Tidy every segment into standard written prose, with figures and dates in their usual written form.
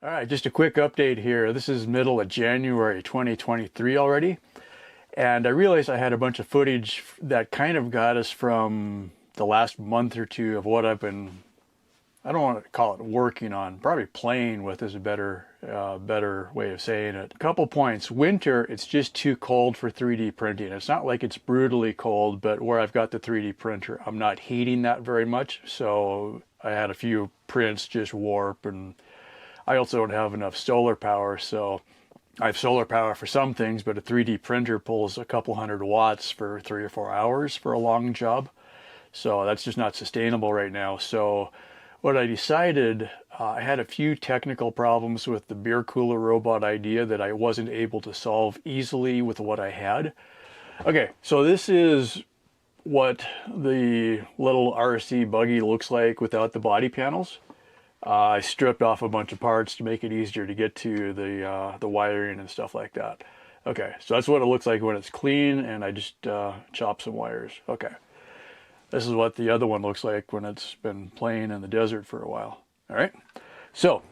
All right, just a quick update here. This is middle of January 2023 already, and I realized I had a bunch of footage that kind of got us from the last month or two of what I've been, I don't want to call it working on, probably playing with is a better way of saying it. A couple points. Winter, it's just too cold for 3D printing. It's not like it's brutally cold, but where I've got the 3D printer, I'm not heating that very much, so I had a few prints just warp, and I also don't have enough solar power, so I have solar power for some things, but a 3D printer pulls a couple hundred watts for 3 or 4 hours for a long job. So that's just not sustainable right now. So what I decided, I had a few technical problems with the beer cooler robot idea that I wasn't able to solve easily with what I had. Okay, so this is what the little RC buggy looks like without the body panels. I stripped off a bunch of parts to make it easier to get to the wiring and stuff like that. Okay, so that's what it looks like when it's clean, and I just chopped some wires. Okay, this is what the other one looks like when it's been playing in the desert for a while. All right, so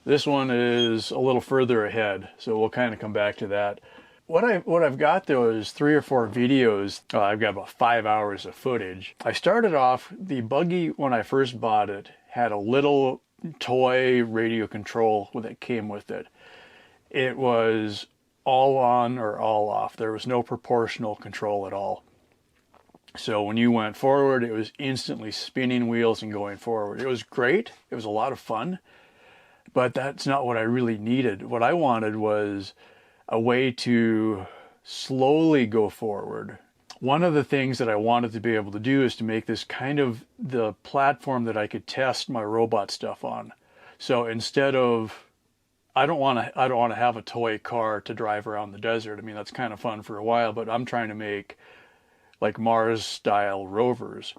this one is a little further ahead, so we'll kind of come back to that. What I've got though is 3 or 4 videos. I've got about 5 hours of footage. I started off, the buggy when I first bought it had a little toy radio control that came with it. It was all on or all off. There was no proportional control at all. So when you went forward, it was instantly spinning wheels and going forward. It was great. It was a lot of fun, but that's not what I really needed. What I wanted was a way to slowly go forward. One of the things that I wanted to be able to do is to make this kind of the platform that I could test my robot stuff on. So instead of, I don't want to have a toy car to drive around the desert. I mean, that's kind of fun for a while, but I'm trying to make like Mars style rovers.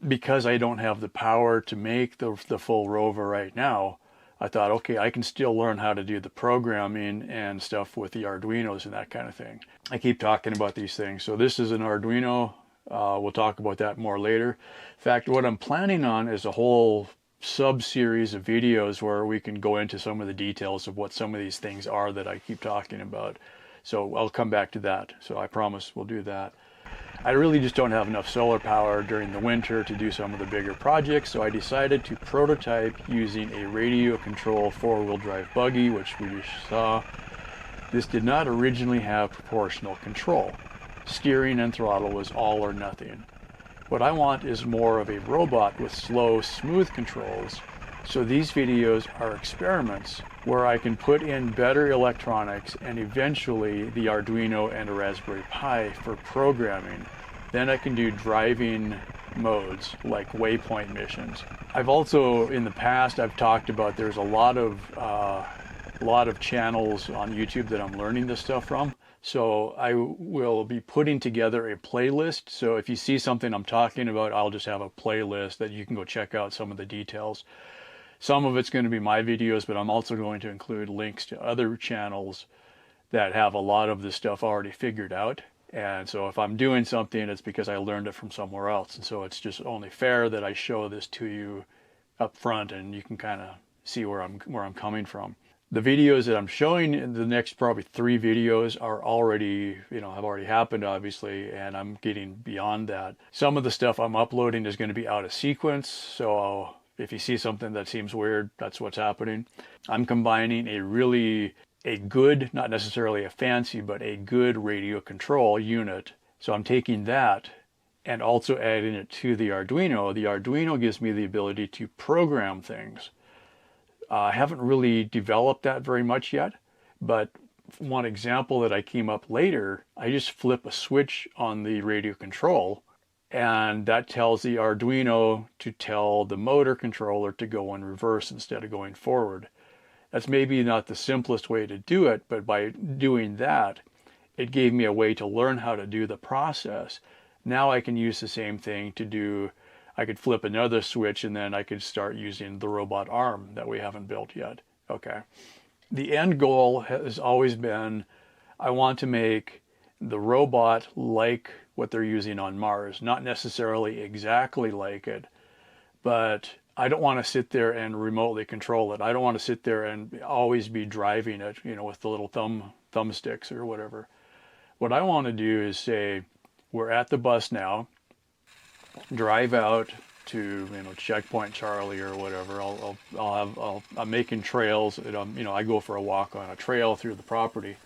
Because I don't have the power to make the full rover right now, I thought, okay, I can still learn how to do the programming and stuff with the Arduinos and that kind of thing. I keep talking about these things. So this is an Arduino. We'll talk about that more later. In fact, what I'm planning on is a whole sub-series of videos where we can go into some of the details of what some of these things are that I keep talking about. So I'll come back to that. So I promise we'll do that. I really just don't have enough solar power during the winter to do some of the bigger projects, so I decided to prototype using a radio control 4-wheel drive buggy, which we just saw. This did not originally have proportional control. Steering and throttle was all or nothing. What I want is more of a robot with slow, smooth controls. So these videos are experiments where I can put in better electronics and eventually the Arduino and a Raspberry Pi for programming. Then I can do driving modes like waypoint missions. I've also, in the past, I've talked about there's a lot of channels on YouTube that I'm learning this stuff from. So I will be putting together a playlist. So if you see something I'm talking about, I'll just have a playlist that you can go check out some of the details. Some of it's going to be my videos, but I'm also going to include links to other channels that have a lot of this stuff already figured out. And so if I'm doing something, it's because I learned it from somewhere else. And so it's just only fair that I show this to you up front and you can kind of see where I'm coming from. The videos that I'm showing in the next probably 3 videos are already, have already happened, obviously, and I'm getting beyond that. Some of the stuff I'm uploading is going to be out of sequence, so if you see something that seems weird, that's what's happening. I'm combining a good, not necessarily a fancy, but a good radio control unit. So I'm taking that and also adding it to the Arduino. The Arduino gives me the ability to program things. I haven't really developed that very much yet, but one example that I came up later, I just flip a switch on the radio control, and that tells the Arduino to tell the motor controller to go in reverse instead of going forward. That's maybe not the simplest way to do it, but by doing that, it gave me a way to learn how to do the process. Now I can use the same thing to do, I could flip another switch and then I could start using the robot arm that we haven't built yet. Okay. The end goal has always been, I want to make the robot like what they're using on Mars. Not necessarily exactly like it, but I don't want to sit there and remotely control it. I don't want to sit there and always be driving it, with the little thumbsticks or whatever. What I want to do is say, we're at the bus now, drive out to, checkpoint Charlie or whatever. I'm making trails. I go for a walk on a trail through the property.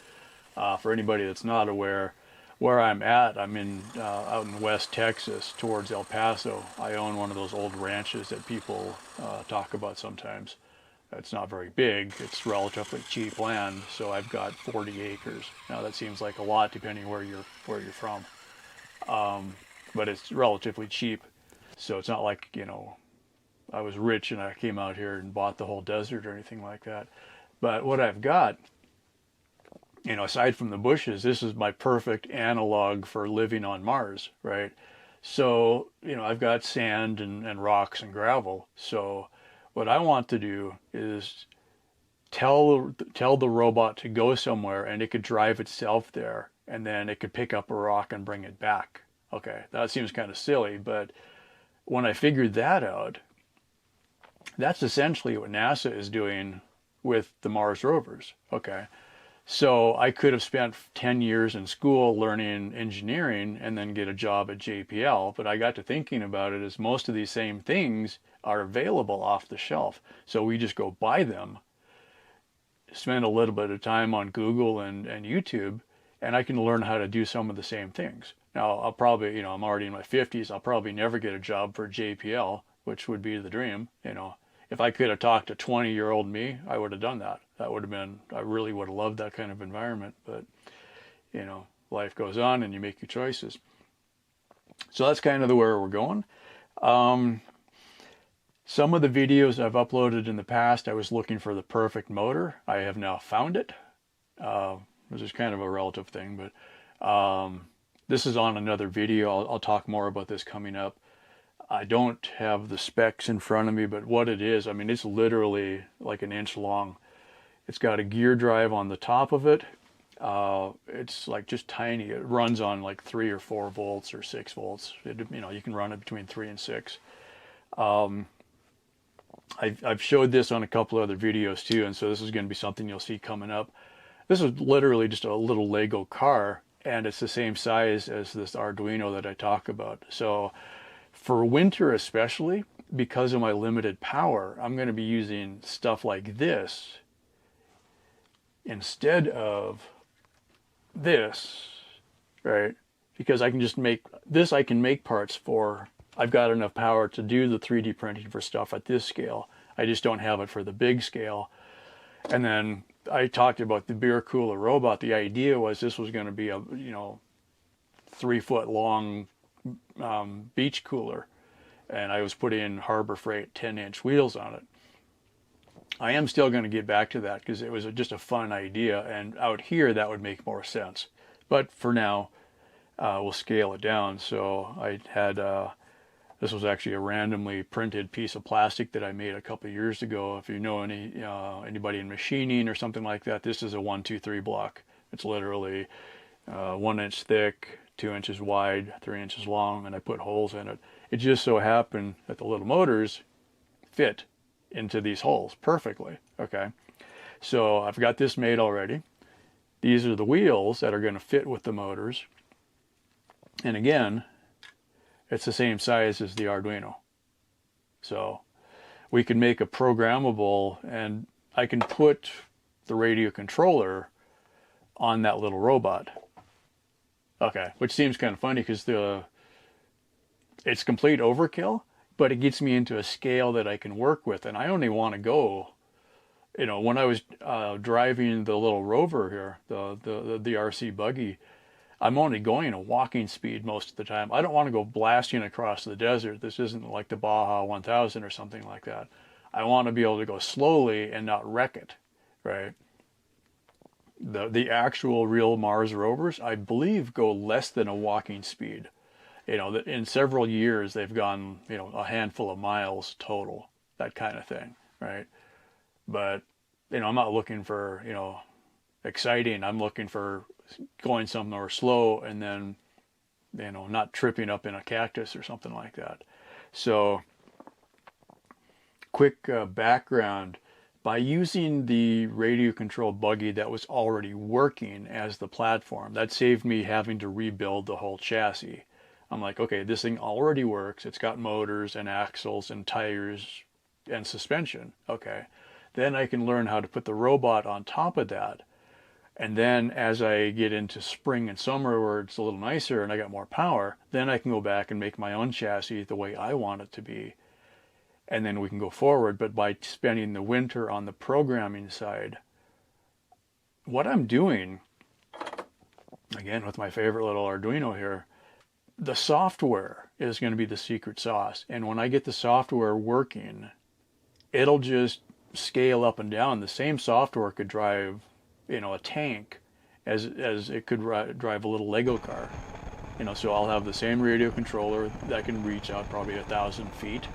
For anybody that's not aware, where I'm at, I'm out in West Texas towards El Paso. I own one of those old ranches that people talk about sometimes. It's not very big. It's relatively cheap land, so I've got 40 acres. Now that seems like a lot depending where you're from, but it's relatively cheap. So it's not like I was rich and I came out here and bought the whole desert or anything like that. But what I've got, aside from the bushes, this is my perfect analog for living on Mars, right? So, I've got sand and rocks and gravel. So what I want to do is tell the robot to go somewhere and it could drive itself there, and then it could pick up a rock and bring it back. Okay, that seems kind of silly, but when I figured that out, that's essentially what NASA is doing with the Mars rovers. Okay. So I could have spent 10 years in school learning engineering and then get a job at JPL, but I got to thinking about it as most of these same things are available off the shelf. So we just go buy them, spend a little bit of time on Google and YouTube, and I can learn how to do some of the same things. Now, I'll probably, I'm already in my 50s, I'll probably never get a job for JPL, which would be the dream. If I could have talked to 20-year-old me, I would have done that. That would have been, I really would have loved that kind of environment. But, life goes on and you make your choices. So that's kind of where we're going. Some of the videos I've uploaded in the past, I was looking for the perfect motor. I have now found it. This is kind of a relative thing, but this is on another video. I'll talk more about this coming up. I don't have the specs in front of me, but what it is, it's literally like an inch long. It's got a gear drive on the top of it. It's like just tiny. It runs on like 3 or 4 volts or 6 volts. You can run it between 3 and 6. I've showed this on a couple other videos too, and so this is going to be something you'll see coming up. This is literally just a little Lego car, and it's the same size as this Arduino that I talk about. So for winter especially, because of my limited power, I'm going to be using stuff like this instead of this, right? Because I can just make this, I can make parts for, I've got enough power to do the 3D printing for stuff at this scale. I just don't have it for the big scale. And then I talked about the beer cooler robot. The idea was this was going to be a 3-foot long beach cooler, and I was putting in Harbor Freight 10-inch wheels on it. I am still going to get back to that because it was just a fun idea, and out here that would make more sense. But for now, we'll scale it down. So I had this was actually a randomly printed piece of plastic that I made a couple of years ago. If you know anybody in machining or something like that, this is a 1-2-3 block. It's literally 1 inch thick, 2 inches wide, 3 inches long, and I put holes in it. It just so happened that the little motors fit into these holes perfectly. Okay, so I've got this made already. These are the wheels that are going to fit with the motors, and again, it's the same size as the Arduino. So we can make a programmable, and I can put the radio controller on that little robot. Okay, which seems kind of funny because it's complete overkill, but it gets me into a scale that I can work with, and I only want to go, when I was driving the little rover here, the RC buggy, I'm only going at walking speed most of the time. I don't want to go blasting across the desert. This isn't like the Baja 1000 or something like that. I want to be able to go slowly and not wreck it, right? The actual real Mars rovers, I believe, go less than a walking speed. In several years, they've gone, a handful of miles total, that kind of thing, right? But, I'm not looking for, exciting. I'm looking for going somewhere slow and then, not tripping up in a cactus or something like that. So quick background. By using the radio controlled buggy that was already working as the platform, that saved me having to rebuild the whole chassis. I'm like, okay, this thing already works. It's got motors and axles and tires and suspension. Okay. Then I can learn how to put the robot on top of that. And then as I get into spring and summer where it's a little nicer and I got more power, then I can go back and make my own chassis the way I want it to be. And then we can go forward. But by spending the winter on the programming side, what I'm doing, again with my favorite little Arduino here, the software is going to be the secret sauce. And when I get the software working, it'll just scale up and down. The same software could drive, a tank as it could drive a little Lego car. So I'll have the same radio controller that can reach out probably 1,000 feet.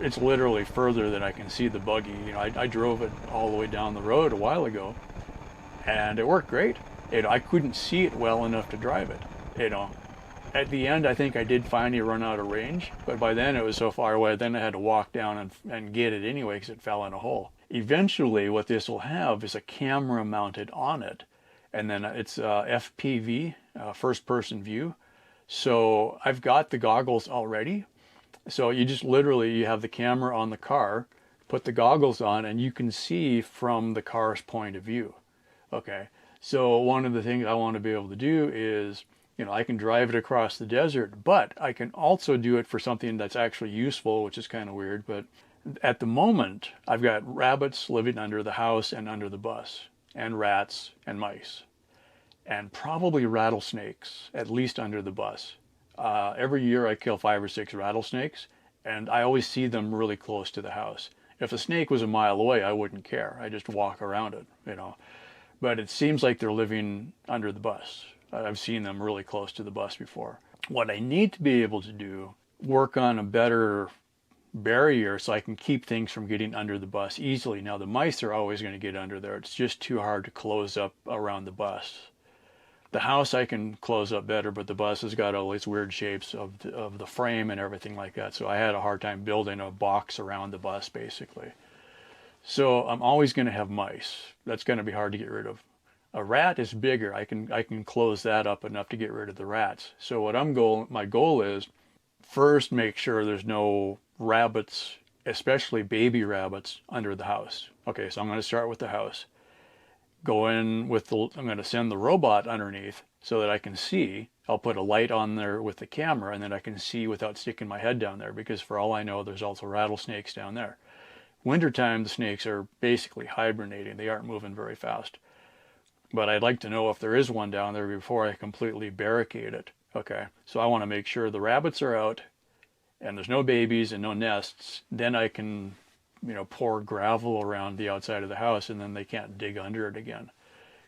It's literally further than I can see the buggy. I drove it all the way down the road a while ago, and it worked great. I couldn't see it well enough to drive it. At the end, I think I did finally run out of range, but by then it was so far away, then I had to walk down and get it anyway because it fell in a hole. Eventually, what this will have is a camera mounted on it, and then it's FPV, first-person view. So I've got the goggles already. So you just literally, you have the camera on the car, put the goggles on, and you can see from the car's point of view. Okay, so one of the things I want to be able to do is, I can drive it across the desert, but I can also do it for something that's actually useful, which is kind of weird. But at the moment, I've got rabbits living under the house and under the bus, and rats and mice, and probably rattlesnakes, at least under the bus. Every year I kill 5 or 6 rattlesnakes, and I always see them really close to the house. If the snake was a mile away, I wouldn't care. I just walk around it, But it seems like they're living under the bus. I've seen them really close to the bus before. What I need to be able to do, work on a better barrier so I can keep things from getting under the bus easily. Now, the mice are always going to get under there. It's just too hard to close up around the bus. The house I can close up better, but the bus has got all these weird shapes of the frame and everything like that. So I had a hard time building a box around the bus, basically. So I'm always going to have mice. That's going to be hard to get rid of. A rat is bigger. I can close that up enough to get rid of the rats. So what my goal is, first make sure there's no rabbits, especially baby rabbits, under the house. Okay, so I'm going to start with the house. I'm going to send the robot underneath so that I can see. I'll put a light on there with the camera, and then I can see without sticking my head down there, because for all I know, there's also rattlesnakes down there. Wintertime, the snakes are basically hibernating. They aren't moving very fast. But I'd like to know if there is one down there before I completely barricade it. Okay, so I want to make sure the rabbits are out and there's no babies and no nests. Then I can, pour gravel around the outside of the house, and then they can't dig under it again.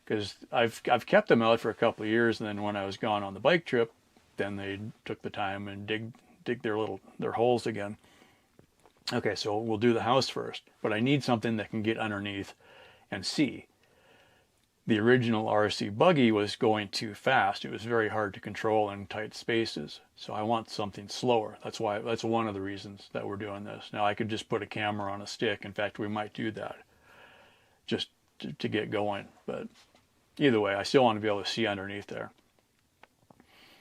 Because I've kept them out for a couple of years, and then when I was gone on the bike trip, then they took the time and dig their holes again. Okay, so we'll do the house first, but I need something that can get underneath and see. The original RC buggy was going too fast. It was very hard to control in tight spaces. So I want something slower. That's one of the reasons that we're doing this. Now I could just put a camera on a stick. In fact, we might do that just to get going. But either way, I still want to be able to see underneath there.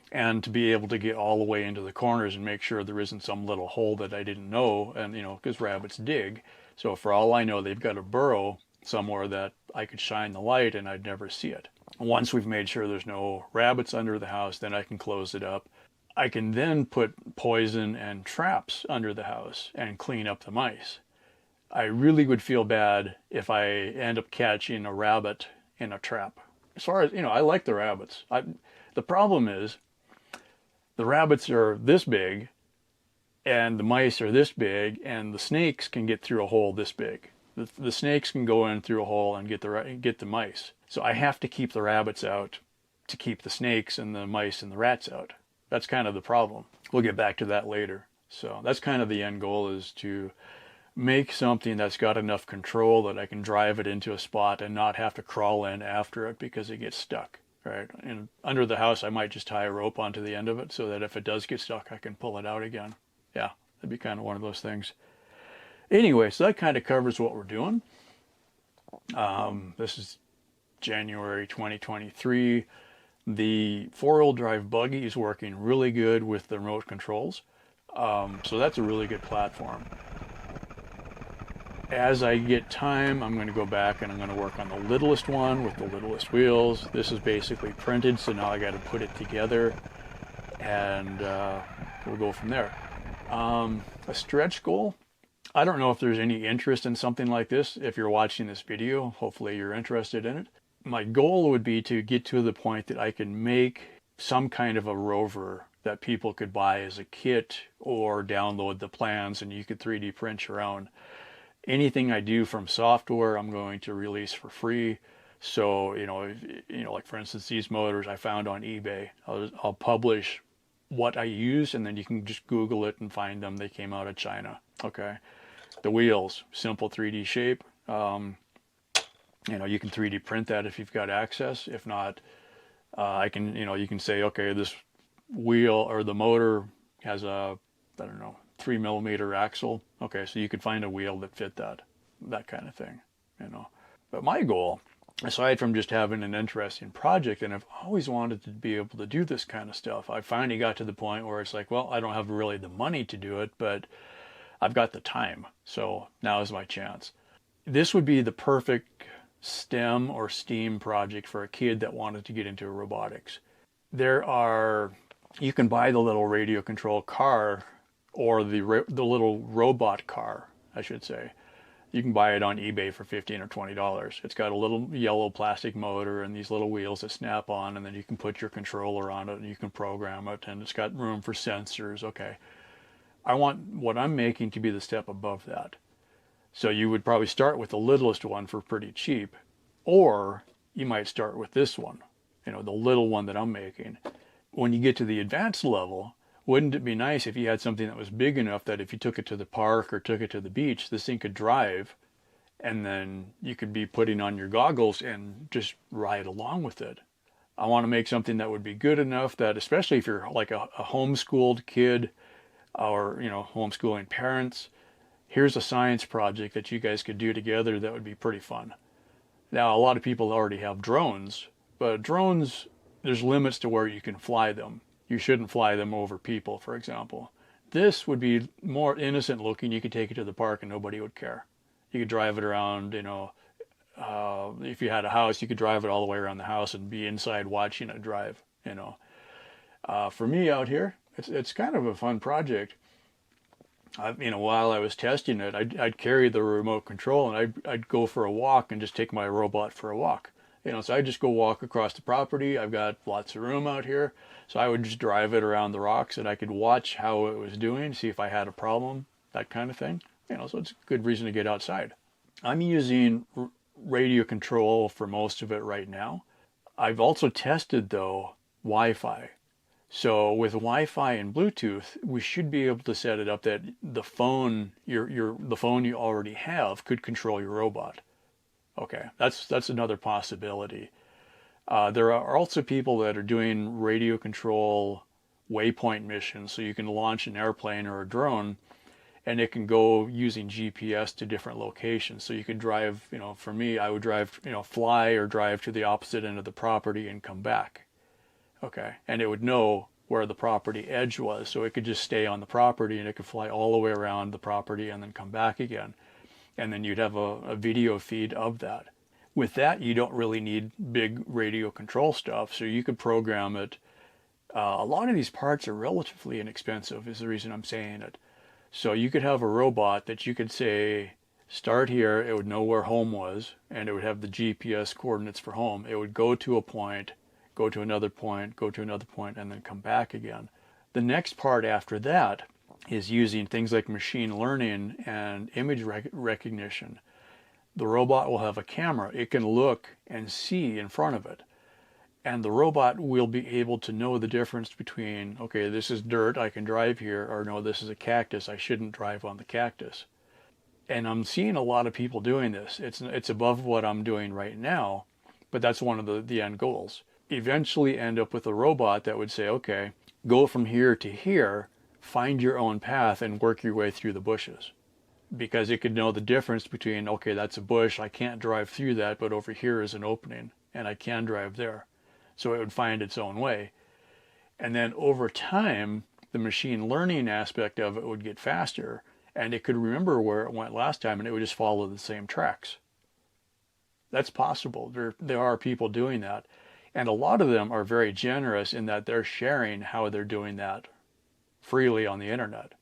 And to be able to get all the way into the corners and make sure there isn't some little hole that I didn't know. And, because rabbits dig. So for all I know, they've got a burrow somewhere that I could shine the light and I'd never see it. Once we've made sure there's no rabbits under the house, then I can close it up. I can then put poison and traps under the house and clean up the mice. I really would feel bad if I end up catching a rabbit in a trap. As far as, I like the rabbits. The problem is the rabbits are this big and the mice are this big, and the snakes can get through a hole this big. The snakes can go in through a hole and get the mice. So I have to keep the rabbits out to keep the snakes and the mice and the rats out. That's kind of the problem. We'll get back to that later. So that's kind of the end goal, is to make something that's got enough control that I can drive it into a spot and not have to crawl in after it because it gets stuck. Right? And under the house, I might just tie a rope onto the end of it so that if it does get stuck, I can pull it out again. Yeah, that'd be kind of one of those things. Anyway, so that kind of covers what we're doing. This is January 2023. The four-wheel drive buggy is working really good with the remote controls. So that's a really good platform. As I get time, I'm going to go back and I'm going to work on the littlest one with the littlest wheels. This is basically printed, so now I got to put it together, and we'll go from there. A stretch goal. I don't know if there's any interest in something like this. If you're watching this video, hopefully you're interested in it. My goal would be to get to the point that I can make some kind of a rover that people could buy as a kit or download the plans and you could 3D print your own. Anything I do from software, I'm going to release for free. So, like for instance, these motors I found on eBay. I'll publish what I use, and then you can just Google it and find them. They came out of China. Okay. The wheels, simple 3D shape. You can 3D print that if you've got access. If not, you can say, okay, this wheel or the motor has a, 3mm axle. Okay, so you could find a wheel that fit that kind of thing, But my goal, aside from just having an interesting project, and I've always wanted to be able to do this kind of stuff, I finally got to the point where it's like, well, I don't have really the money to do it, but I've got the time. So now is my chance. This would be the perfect STEM or STEAM project for a kid that wanted to get into robotics. You can buy the little radio control car, or the little robot car, I should say. You can buy it on eBay for $15 or $20. It's got a little yellow plastic motor and these little wheels that snap on, and then you can put your controller on it and you can program it, and it's got room for sensors. Okay. I want what I'm making to be the step above that. So you would probably start with the littlest one for pretty cheap, or you might start with this one, the little one that I'm making. When you get to the advanced level, wouldn't it be nice if you had something that was big enough that if you took it to the park or took it to the beach, this thing could drive, and then you could be putting on your goggles and just ride along with it. I want to make something that would be good enough that, especially if you're like a homeschooled kid or, homeschooling parents, here's a science project that you guys could do together that would be pretty fun. Now, a lot of people already have drones, but drones, there's limits to where you can fly them. You shouldn't fly them over people, for example. This would be more innocent looking. You could take it to the park and nobody would care. You could drive it around, if you had a house, you could drive it all the way around the house and be inside watching it drive, For me out here, it's kind of a fun project. While I was testing it, I'd carry the remote control and I'd go for a walk and just take my robot for a walk. So I just go walk across the property. I've got lots of room out here. So I would just drive it around the rocks and I could watch how it was doing, see if I had a problem, that kind of thing. So it's a good reason to get outside. I'm using radio control for most of it right now. I've also tested, though, Wi-Fi. So with Wi-Fi and Bluetooth, we should be able to set it up that the phone, the phone you already have could control your robot. Okay, that's another possibility. There are also people that are doing radio control waypoint missions, so you can launch an airplane or a drone, and it can go using GPS to different locations. So you could drive, for me, I would drive, fly or drive to the opposite end of the property and come back. Okay, and it would know where the property edge was, so it could just stay on the property and it could fly all the way around the property and then come back again. And then you'd have a video feed of that. With that, you don't really need big radio control stuff, so you could program it. A lot of these parts are relatively inexpensive, is the reason I'm saying it. So you could have a robot that you could say, start here, it would know where home was, and it would have the GPS coordinates for home. It would go to a point, go to another point, go to another point, and then come back again. The next part after that is using things like machine learning and image recognition. The robot will have a camera. It can look and see in front of it. And the robot will be able to know the difference between, okay, this is dirt, I can drive here, or no, this is a cactus, I shouldn't drive on the cactus. And I'm seeing a lot of people doing this. It's above what I'm doing right now, but that's one of the end goals. Eventually end up with a robot that would say, okay, go from here to here, find your own path and work your way through the bushes. because it could know the difference between, okay, that's a bush, I can't drive through that, but over here is an opening and I can drive there. So it would find its own way. And then over time, the machine learning aspect of it would get faster, and it could remember where it went last time, and it would just follow the same tracks. That's possible. There are people doing that. And a lot of them are very generous in that they're sharing how they're doing that freely on the internet.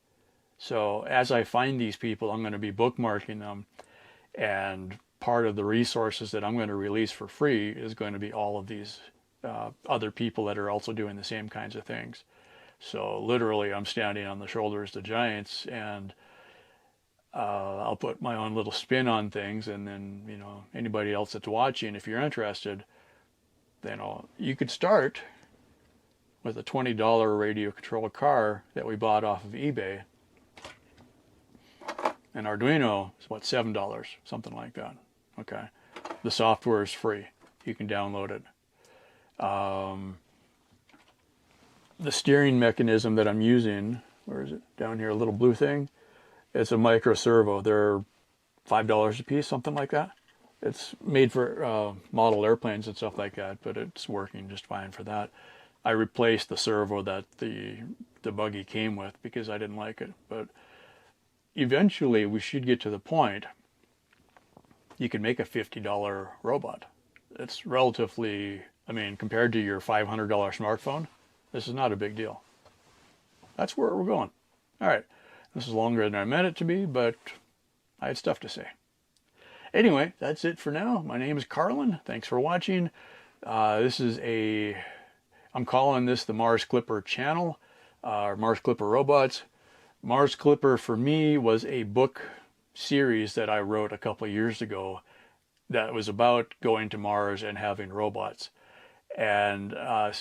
So as I find these people, I'm going to be bookmarking them, and part of the resources that I'm going to release for free is going to be all of these other people that are also doing the same kinds of things. So literally, I'm standing on the shoulders of giants, and I'll put my own little spin on things, and then, you know, anybody else that's watching, if you're interested, then you could start with a $20 radio controlled car that we bought off of eBay. And Arduino is what, $7, something like that. Okay. The software is free. You can download it. The steering mechanism that I'm using, where is it? Down here, a little blue thing. It's a micro servo. They're $5 a piece, something like that. It's made for model airplanes and stuff like that, but it's working just fine for that. I replaced the servo that the buggy came with because I didn't like it. But eventually we should get to the point you can make a $50 robot. It's relatively, I mean, compared to your $500 smartphone, this is not a big deal. That's where we're going. All right. This is longer than I meant it to be, but I had stuff to say. Anyway, that's it for now. My name is Carlin. Thanks for watching. I'm calling this the Mars Clipper channel, or Mars Clipper Robots. Mars Clipper for me was a book series that I wrote a couple of years ago that was about going to Mars and having robots. And I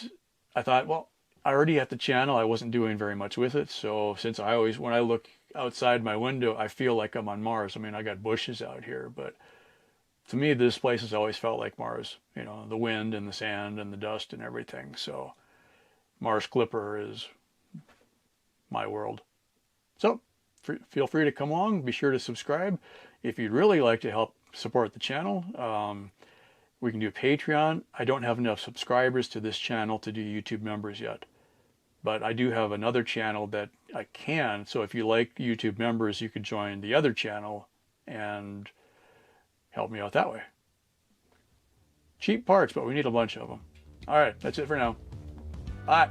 thought, well, I already had the channel. I wasn't doing very much with it. So since when I look outside my window, I feel like I'm on Mars. I mean, I got bushes out here, but to me, this place has always felt like Mars. You know, the wind and the sand and the dust and everything. So Mars Clipper is my world. So feel free to come along. Be sure to subscribe. If you'd really like to help support the channel, we can do Patreon. I don't have enough subscribers to this channel to do YouTube members yet. But I do have another channel that I can. So if you like YouTube members, you could join the other channel and help me out that way. Cheap parts, but we need a bunch of them. All right, that's it for now. Bye.